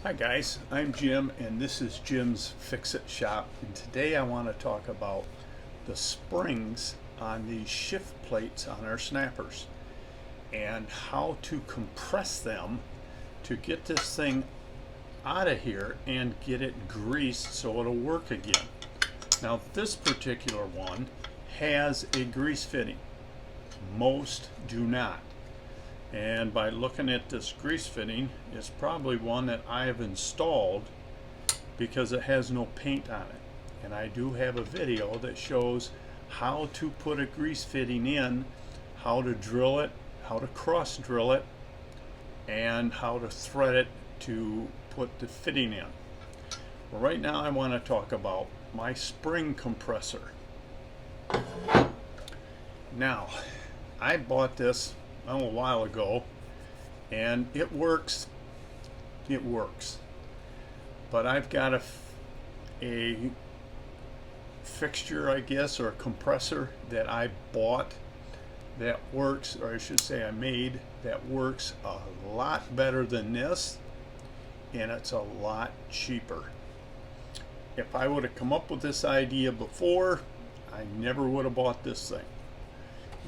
Hi guys, I'm Jim and this is Jim's Fix-It Shop, and today I want to talk about the springs on these shift plates on our snappers and how to compress them to get this thing out of here and get it greased so it'll work again. Now this particular one has a grease fitting. Most do not. And by looking at this grease fitting, it's probably one that I have installed because it has no paint on it. And I do have a video that shows how to put a grease fitting in, how to drill it, how to cross drill it, and how to thread it to put the fitting in. Well, right now I want to talk about my spring compressor. Now, I bought this a while ago and it works, but I've got a fixture, I guess, or a compressor that I bought that works, or I should say I made, that works a lot better than this, and it's a lot cheaper. If I would have come up with this idea before, I never would have bought this thing.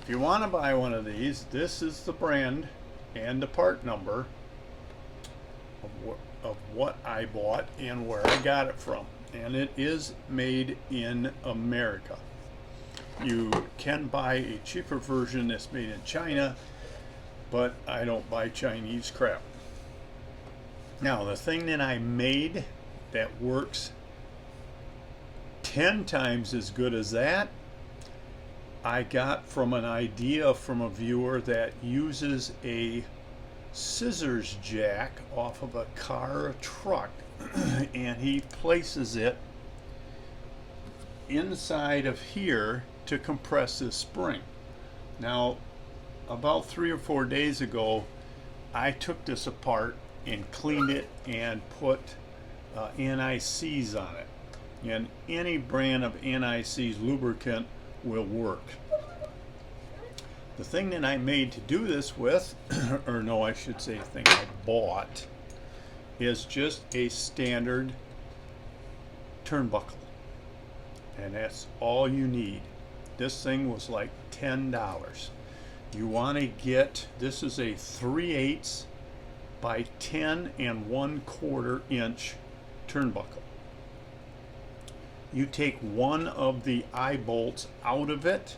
If you want to buy one of these, this is the brand and the part number of what I bought and where I got it from. And it is made in America. You can buy a cheaper version that's made in China, but I don't buy Chinese crap. Now, the thing that I made that works 10 times as good as that, I got from an idea from a viewer that uses a scissors jack off of a car or truck and he places it inside of here to compress this spring. Now, about 3 or 4 days ago, I took this apart and cleaned it and put NICs on it. And any brand of NICs lubricant will work. The thing that I made to do this with, or no, I should say the thing I bought, is just a standard turnbuckle. And that's all you need. This thing was like $10. You want to get, this is a 3/8 by 10 1/4 inch turnbuckle. You take one of the eye bolts out of it,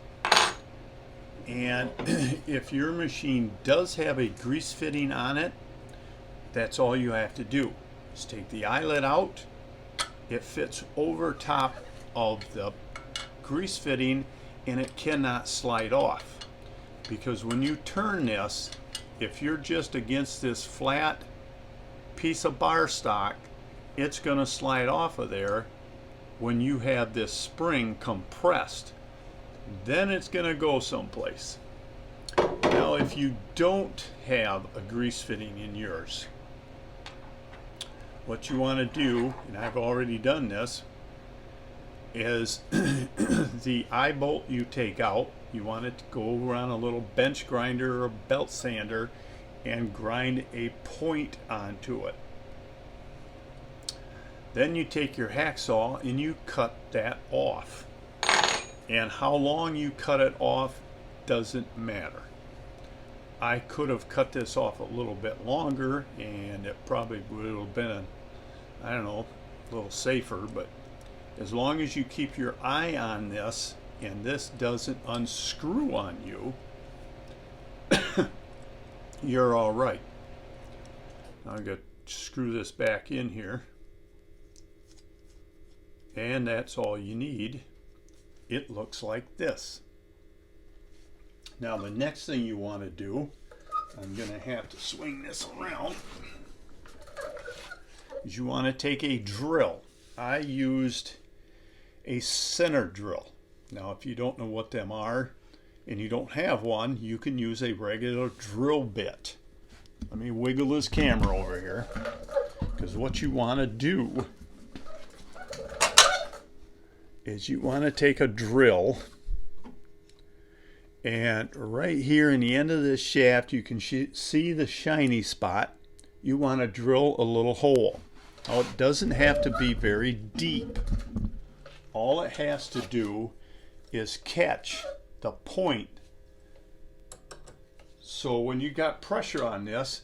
and if your machine does have a grease fitting on it, that's all you have to do. Just take the eyelet out. It fits over top of the grease fitting and it cannot slide off, because when you turn this, if you're just against this flat piece of bar stock, it's going to slide off of there. When you have this spring compressed, then it's going to go someplace. Now, if you don't have a grease fitting in yours, what you want to do, and I've already done this, is the eye bolt you take out, you want it to go over on a little bench grinder or a belt sander and grind a point onto it. Then you take your hacksaw and you cut that off. And how long you cut it off doesn't matter. I could have cut this off a little bit longer and it probably would have been, I don't know, a little safer, but as long as you keep your eye on this and this doesn't unscrew on you, you're all right. Now I'm going to screw this back in here. And that's all you need. It looks like this. Now the next thing you want to do, I'm going to have to swing this around, is you want to take a drill. I used a center drill. Now if you don't know what them are and you don't have one, you can use a regular drill bit. Let me wiggle this camera over here, because what you want to do is you want to take a drill, and right here in the end of this shaft you can see the shiny spot. you want to drill a little hole. Now, it doesn't have to be very deep. All it has to do is catch the point. So when you got pressure on this,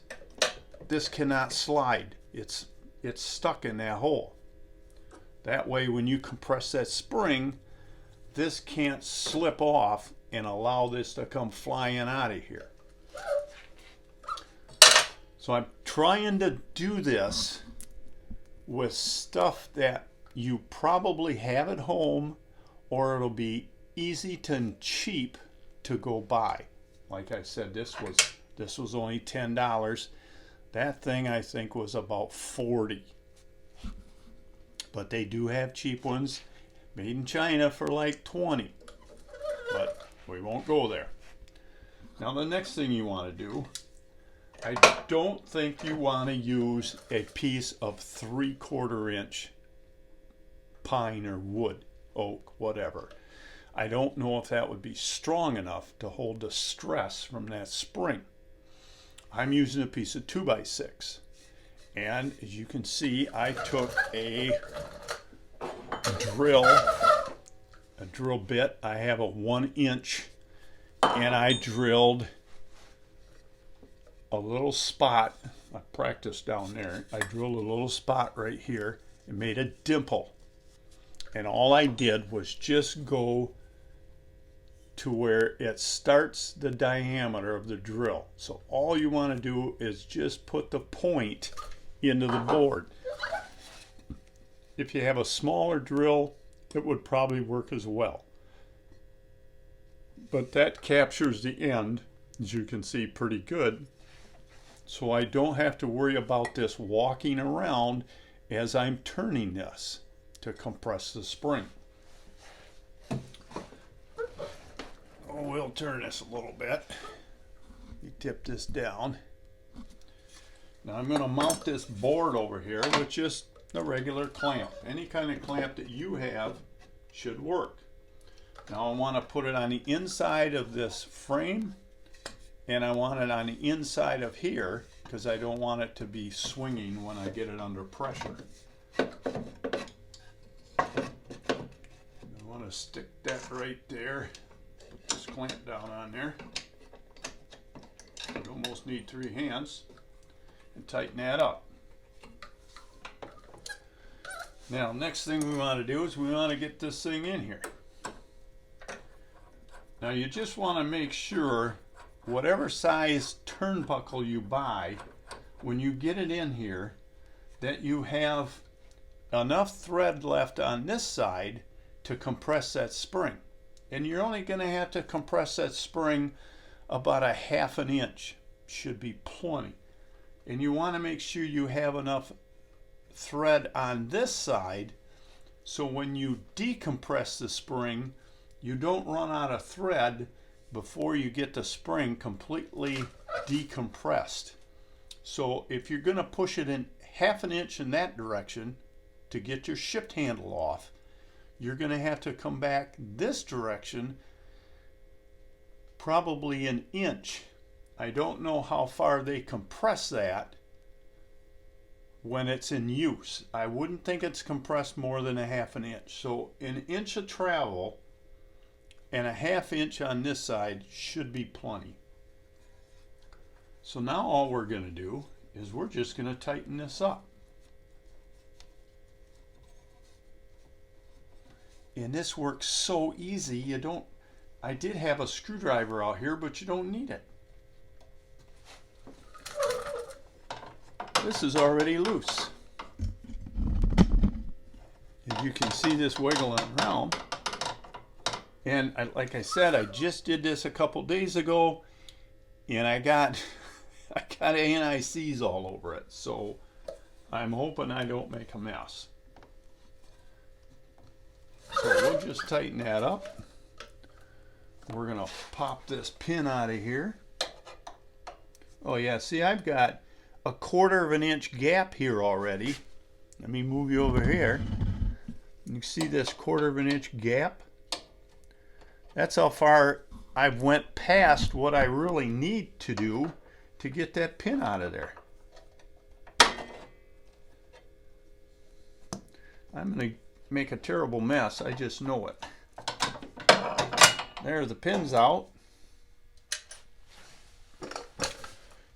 this cannot slide. It's stuck in that hole. That way, when you compress that spring, this can't slip off and allow this to come flying out of here. So I'm trying to do this with stuff that you probably have at home, or it'll be easy and cheap to go buy. Like I said, this was only $10. That thing I think was about $40. But they do have cheap ones made in China for like $20. But we won't go there. Now the next thing you want to do, I don't think you want to use a piece of 3/4 inch pine or wood, oak, whatever. I don't know if that would be strong enough to hold the stress from that spring. I'm using a piece of 2x6. And as you can see, I took a drill bit. I have a 1 inch, and I drilled a little spot. I practiced down there. I drilled a little spot right here and made a dimple. And all I did was just go to where it starts the diameter of the drill. So all you want to do is just put the point into the board. If you have a smaller drill, it would probably work as well. But that captures the end, as you can see, pretty good. So I don't have to worry about this walking around as I'm turning this to compress the spring. Oh, we'll turn this a little bit. You tip this down. Now I'm going to mount this board over here with just a regular clamp. Any kind of clamp that you have should work. Now I want to put it on the inside of this frame, and I want it on the inside of here because I don't want it to be swinging when I get it under pressure. I want to stick that right there. Put this clamp down on there. You almost need 3 hands. And tighten that up. Now, next thing we want to do is we want to get this thing in here. Now, you just want to make sure whatever size turnbuckle you buy, when you get it in here, that you have enough thread left on this side to compress that spring. And you're only going to have to compress that spring about 1/2 inch. Should be plenty. And you want to make sure you have enough thread on this side so when you decompress the spring, you don't run out of thread before you get the spring completely decompressed. So if you're going to push it in 1/2 inch in that direction to get your shift handle off, you're going to have to come back this direction probably 1 inch. I don't know how far they compress that when it's in use. I wouldn't think it's compressed more than 1/2 inch. So 1 inch of travel and 1/2 inch on this side should be plenty. So now all we're going to do is we're just going to tighten this up. And this works so easy. I did have a screwdriver out here, but you don't need it. This is already loose. As you can see this wiggling around. And like I said, I just did this a couple days ago, and I got NICs all over it. So I'm hoping I don't make a mess. So we'll just tighten that up. We're gonna pop this pin out of here. Oh yeah, see, I've got 1/4 inch gap here already. Let me move you over here. You see this 1/4 inch gap? That's how far I've went past what I really need to do to get that pin out of there. I'm going to make a terrible mess. I just know it. There, the pin's out.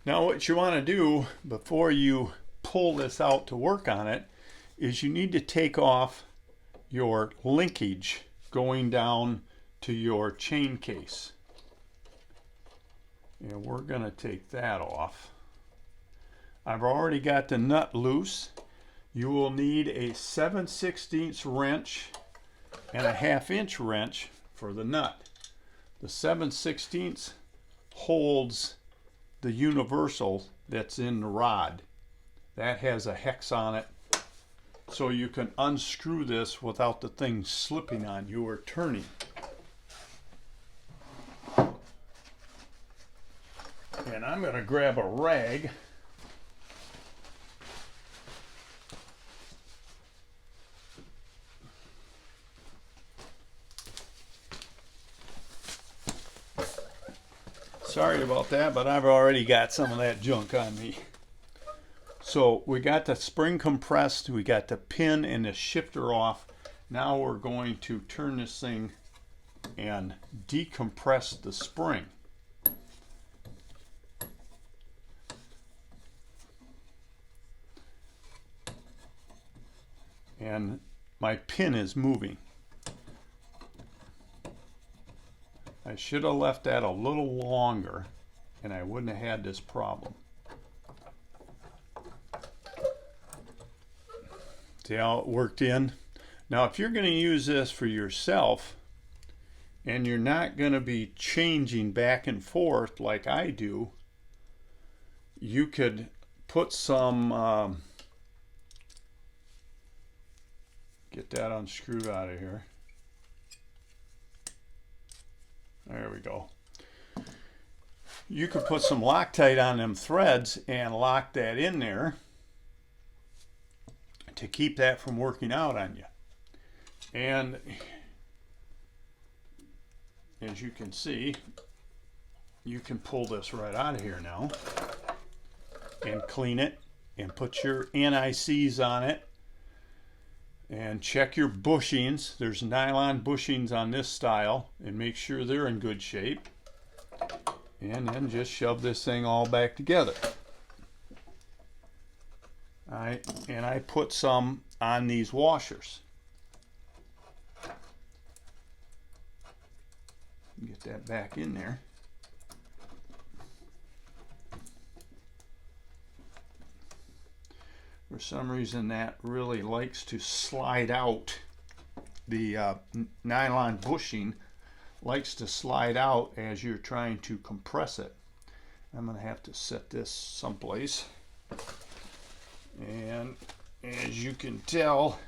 Now what you want to do before you pull this out to work on it is you need to take off your linkage going down to your chain case. And we're going to take that off. I've already got the nut loose. You will need a 7/16 wrench and a 1/2 inch wrench for the nut. The 7/16 holds the universal that's in the rod. That has a hex on it, so you can unscrew this without the thing slipping on you or turning. And I'm going to grab a rag. Sorry about that, but I've already got some of that junk on me. So we got the spring compressed, we got the pin and the shifter off. Now we're going to turn this thing and decompress the spring. And my pin is moving. I should have left that a little longer and I wouldn't have had this problem. See how it worked in? Now if you're going to use this for yourself and you're not going to be changing back and forth like I do, you could put some, get that unscrewed out of here. There we go. You could put some Loctite on them threads and lock that in there to keep that from working out on you. And as you can see, you can pull this right out of here now and clean it and put your NICs on it and check your bushings. There's nylon bushings on this style and make sure they're in good shape, and then just shove this thing all back together. And I put some on these washers. Get that back in there. For some reason that really likes to slide out. The nylon bushing likes to slide out as you're trying to compress it. I'm going to have to set this someplace. And as you can tell,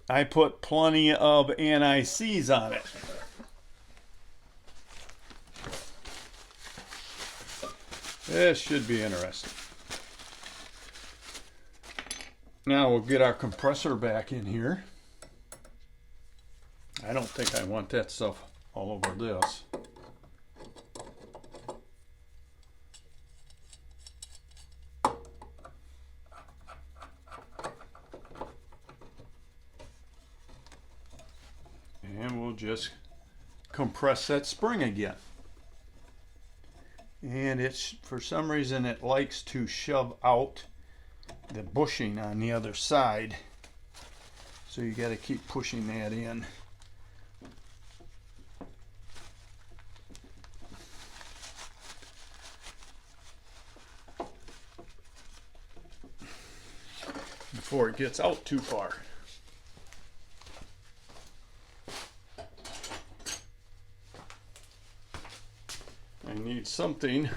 I put plenty of NICs on it. This should be interesting. Now we'll get our compressor back in here. I don't think I want that stuff all over this. And we'll just compress that spring again. And it's, for some reason, it likes to shove out the bushing on the other side. So you got to keep pushing that in. Before it gets out too far. I need something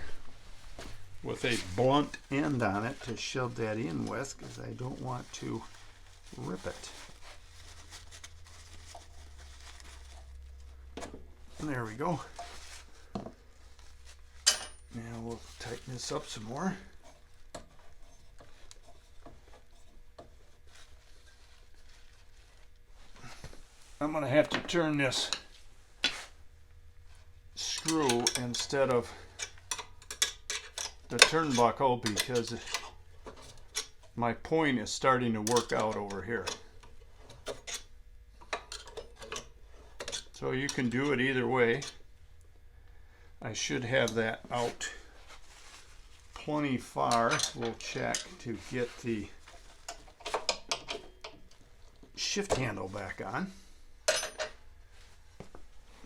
with a blunt end on it to shove that in with, because I don't want to rip it. And there we go. Now we'll tighten this up some more. I'm going to have to turn this screw instead of the turnbuckle because my point is starting to work out over here. So you can do it either way. I should have that out plenty far. We'll check to get the shift handle back on.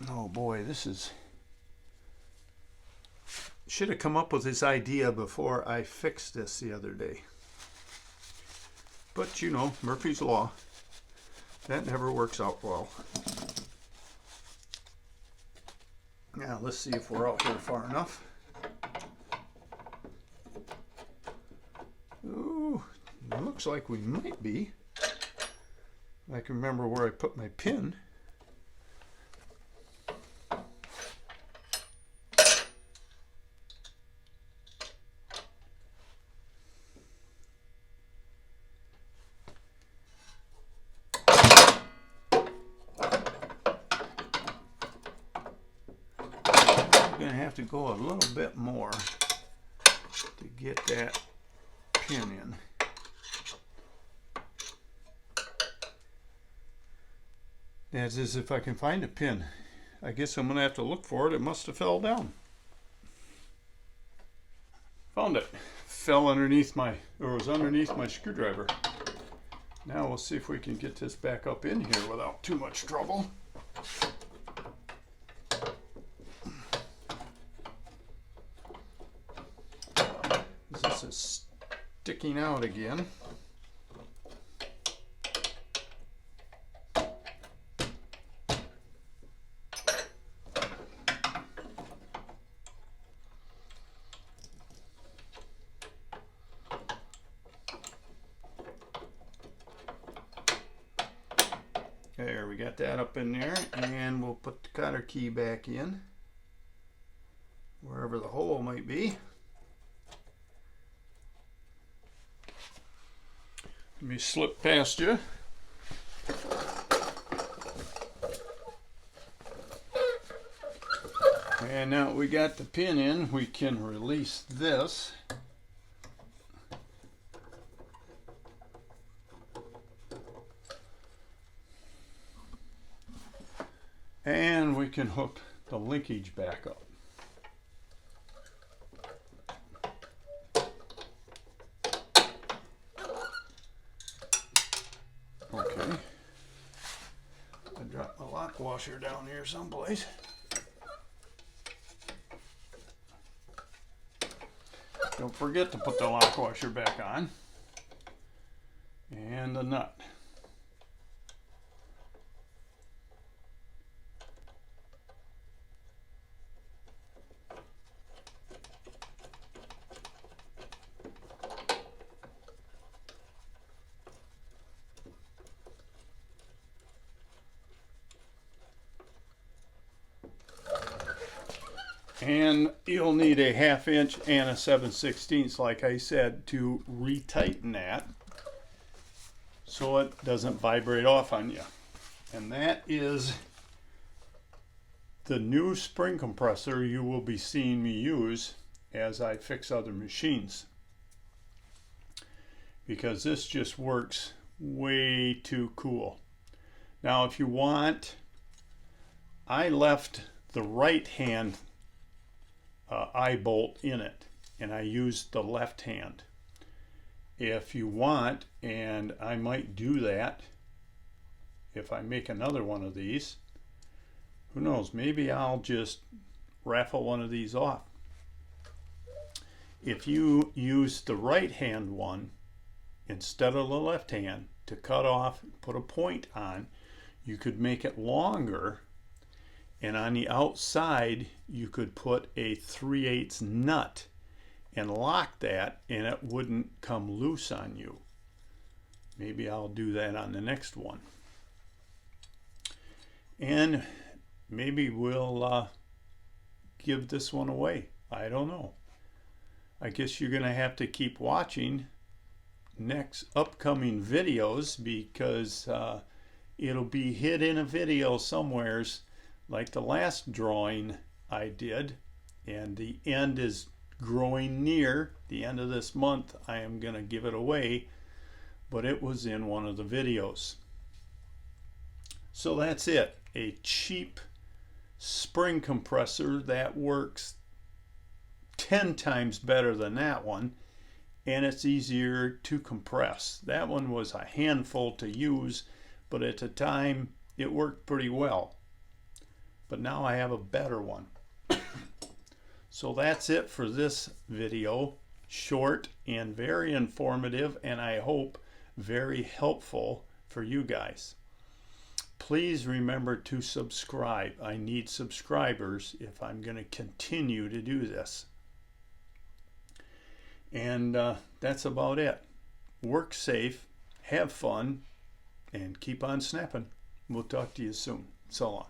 Oh boy, this is... Should have come up with this idea before I fixed this the other day. But you know, Murphy's Law. That never works out well. Now let's see if we're out here far enough. Ooh, looks like we might be. I can remember where I put my pin. I'm going to have to go a little bit more to get that pin in. That's as if I can find a pin. I guess I'm going to have to look for it. It must have fell down. Found it. Fell underneath my, or was underneath my screwdriver. Now we'll see if we can get this back up in here without too much trouble. This is sticking out again. There, we got that up in there, and we'll put the cutter key back in, wherever the hole might be. Let me slip past you. And now that we got the pin in, we can release this. And we can hook the linkage back up. Okay. I dropped my lock washer down here someplace. Don't forget to put the lock washer back on. And the nut. And you'll need a 1/2 inch and a 7/16, like I said, to retighten that so it doesn't vibrate off on you. And that is the new spring compressor you will be seeing me use as I fix other machines, because this just works way too cool. Now if you want, I left the right hand eye bolt in it, and I used the left hand. If you want, and I might do that if I make another one of these, who knows, maybe I'll just raffle one of these off. If you use the right hand one instead of the left hand to cut off, put a point on, you could make it longer. And on the outside, you could put a 3/8 nut and lock that, and it wouldn't come loose on you. Maybe I'll do that on the next one. And maybe we'll give this one away. I don't know. I guess you're going to have to keep watching next upcoming videos, because it'll be hid in a video somewheres, like the last drawing I did, and the end is growing near. The end of this month I am going to give it away, but it was in one of the videos. So that's it. a cheap spring compressor that works 10 times better than that one, and it's easier to compress. That one was a handful to use, but at the time it worked pretty well. But now I have a better one. So that's it for this video. Short and very informative, and I hope very helpful for you guys. Please remember to subscribe. I need subscribers if I'm going to continue to do this. And that's about it. Work safe, have fun, and keep on snapping. We'll talk to you soon. So long.